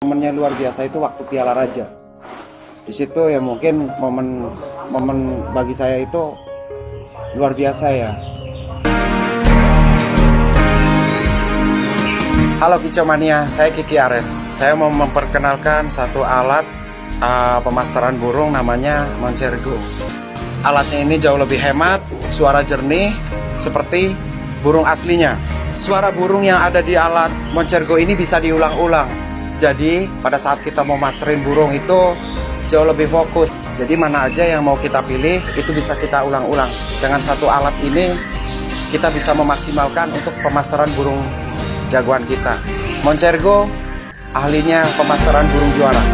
Momennya luar biasa itu waktu Piala Raja. Di situ ya mungkin momen bagi saya itu luar biasa ya. Halo Kicomania, saya Kiki Ares. Saya mau memperkenalkan satu alat pemasteran burung namanya Moncergo. Alatnya ini jauh lebih hemat, suara jernih seperti burung aslinya. Suara burung yang ada di alat Moncergo ini bisa diulang-ulang. Jadi pada saat kita mau masterin burung itu jauh lebih fokus. Jadi mana aja yang mau kita pilih itu bisa kita ulang-ulang. Dengan satu alat ini kita bisa memaksimalkan untuk pemasteran burung jagoan kita. Moncergo ahlinya pemasteran burung juara.